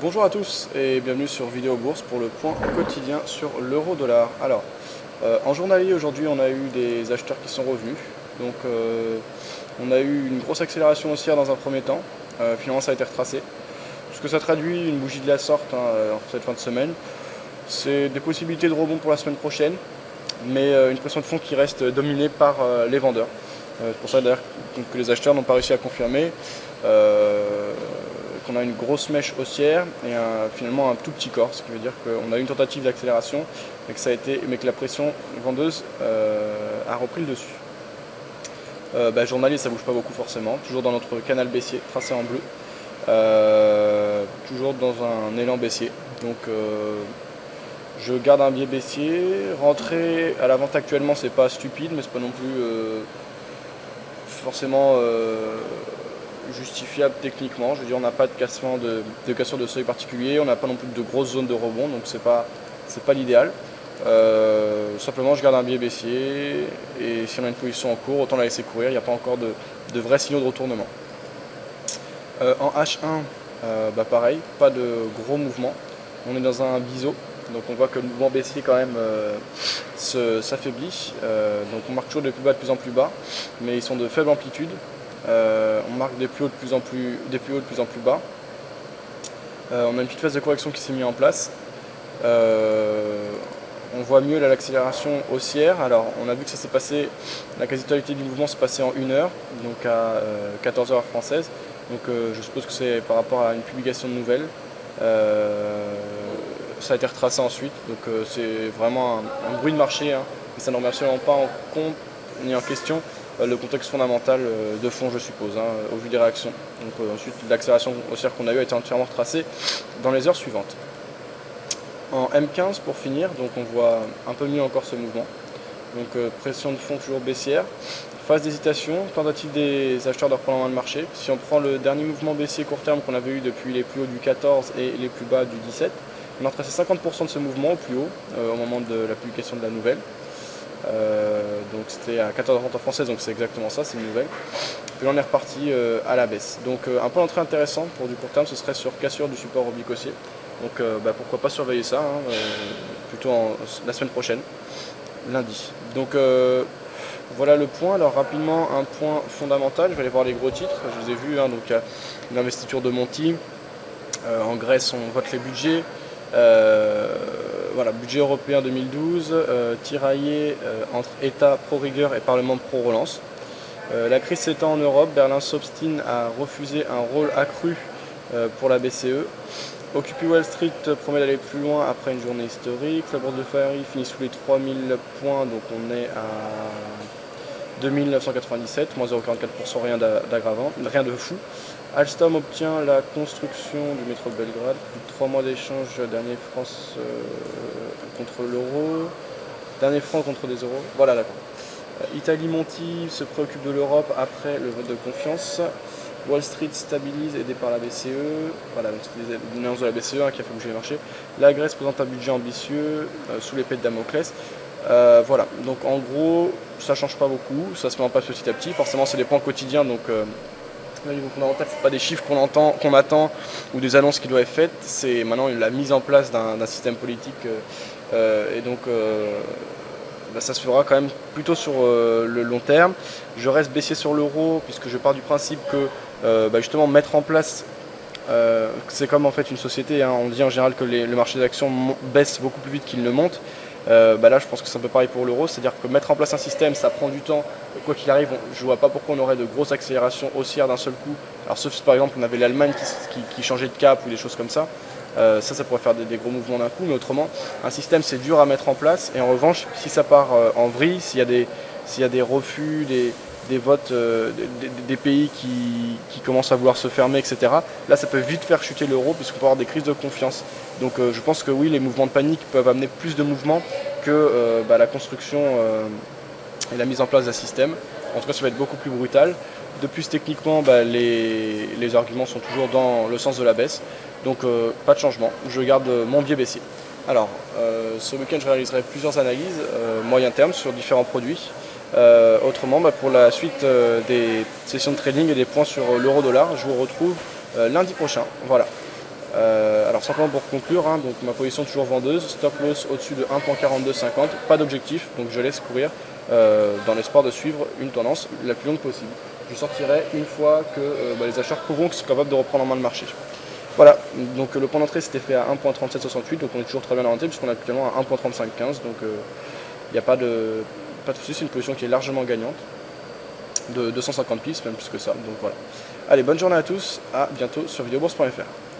Bonjour à tous et bienvenue sur Vidéo Bourse pour le point quotidien sur l'euro-dollar. Alors, en journalier aujourd'hui, on a eu des acheteurs qui sont revenus. Donc, on a eu une grosse accélération haussière dans un premier temps. Finalement, ça a été retracé. Ce que ça traduit, une bougie de la sorte en cette fin de semaine, c'est des possibilités de rebond pour la semaine prochaine, mais une pression de fond qui reste dominée par les vendeurs. C'est pour ça d'ailleurs que les acheteurs n'ont pas réussi à confirmer. Qu'on a une grosse mèche haussière et finalement un tout petit corps, ce qui veut dire qu'on a eu une tentative d'accélération mais que la pression vendeuse a repris le dessus. Journalier, ça bouge pas beaucoup forcément, toujours dans notre canal baissier tracé en bleu, toujours dans un élan baissier. Donc je garde un biais baissier. Rentrer à la vente actuellement, c'est pas stupide, mais c'est pas non plus forcément justifiable techniquement. Je veux dire, on n'a pas de cassure de seuil particulier, on n'a pas non plus de grosses zones de rebond, donc c'est pas l'idéal. Simplement, je garde un biais baissier et si on a une position en cours, autant la laisser courir. Il n'y a pas encore de vrais signaux de retournement. En H1, pareil, pas de gros mouvements. On est dans un biseau, donc on voit que le mouvement baissier quand même s'affaiblit. Donc on marque toujours des plus bas de plus en plus bas, mais ils sont de faible amplitude. On marque des plus hauts de plus en plus bas. On a une petite phase de correction qui s'est mise en place. On voit mieux l'accélération haussière. Alors on a vu que ça s'est passé, la quasi-totalité du mouvement s'est passé en 1 heure, donc à 14 heures française. Donc je suppose que c'est par rapport à une publication de nouvelles. Ça a été retracé ensuite, donc c'est vraiment un bruit de marché, hein, et ça ne remet absolument pas en compte ni en question le contexte fondamental de fond, je suppose, hein, au vu des réactions. Donc ensuite, l'accélération haussière qu'on a eue a été entièrement retracée dans les heures suivantes. En M15 pour finir, donc on voit un peu mieux encore ce mouvement. Donc pression de fond toujours baissière. Phase d'hésitation, tentative des acheteurs de reprendre en main le marché. Si on prend le dernier mouvement baissier court terme qu'on avait eu depuis les plus hauts du 14 et les plus bas du 17, on a retracé 50% de ce mouvement au plus haut au moment de la publication de la nouvelle. Donc c'était à 14h30 en français, donc c'est exactement ça, c'est une nouvelle. Puis là on est reparti à la baisse. Donc un point d'entrée intéressant pour du court terme, ce serait sur cassure du support oblique haussier. Donc pourquoi pas surveiller ça, hein, plutôt la semaine prochaine, lundi. Donc voilà le point. Alors rapidement, un point fondamental, je vais aller voir les gros titres, je les ai vus, hein, donc une investiture de Monty. En Grèce on vote les budgets. Voilà, budget européen 2012, tiraillé entre État pro-rigueur et Parlement pro-relance. La crise s'étend en Europe, Berlin s'obstine à refuser un rôle accru pour la BCE. Occupy Wall Street promet d'aller plus loin après une journée historique. La bourse de Paris finit sous les 3000 points, donc on est à 2997, moins 0,44%, rien d'aggravant, rien de fou. Alstom obtient la construction du métro de Belgrade, plus de 3 mois d'échange, dernier France contre l'euro, dernier franc contre des euros, voilà d'accord. Italie Monti se préoccupe de l'Europe après le vote de confiance. Wall Street stabilise, aidé par la BCE, voilà, une annonce de la BCE qui a fait bouger les marchés. La Grèce présente un budget ambitieux sous l'épée de Damoclès. Voilà, donc en gros, ça change pas beaucoup, ça se met en place petit à petit. Forcément, c'est des points quotidiens, donc le niveau fondamental, ce n'est pas des chiffres qu'on attend ou des annonces qui doivent être faites, c'est maintenant la mise en place d'un système politique. Et donc, ça se fera quand même plutôt sur le long terme. Je reste baissier sur l'euro, puisque je pars du principe que justement mettre en place, c'est comme en fait une société, hein, on dit en général que le marché des actions baisse beaucoup plus vite qu'il ne monte. Là je pense que c'est un peu pareil pour l'euro, c'est-à-dire que mettre en place un système ça prend du temps, quoi qu'il arrive je vois pas pourquoi on aurait de grosses accélérations haussières d'un seul coup, alors sauf si par exemple on avait l'Allemagne qui changeait de cap ou des choses comme ça, ça pourrait faire des gros mouvements d'un coup, mais autrement un système c'est dur à mettre en place, et en revanche si ça part en vrille, s'il y a des refus, des votes des pays qui commencent à vouloir se fermer, etc. Là, ça peut vite faire chuter l'euro puisqu'on peut avoir des crises de confiance. Donc je pense que oui, les mouvements de panique peuvent amener plus de mouvements que la construction et la mise en place d'un système. En tout cas, ça va être beaucoup plus brutal. De plus, techniquement, les arguments sont toujours dans le sens de la baisse. Donc pas de changement. Je garde mon biais baissier. Alors, ce week-end, je réaliserai plusieurs analyses moyen terme sur différents produits. Autrement, pour la suite des sessions de trading et des points sur l'euro-dollar, je vous retrouve lundi prochain. Voilà. Alors simplement pour conclure, hein, donc ma position toujours vendeuse, stop loss au-dessus de 1.4250, pas d'objectif, donc je laisse courir dans l'espoir de suivre une tendance la plus longue possible. Je sortirai une fois que les acheteurs pourront qu'ils sont capables de reprendre en main le marché. Voilà, donc le point d'entrée s'était fait à 1.3768, donc on est toujours très bien orienté puisqu'on est actuellement à 1.3515, donc il n'y a pas de souci, c'est une position qui est largement gagnante, de 250 pips, même plus que ça, donc voilà. Allez, bonne journée à tous, à bientôt sur videobourse.fr.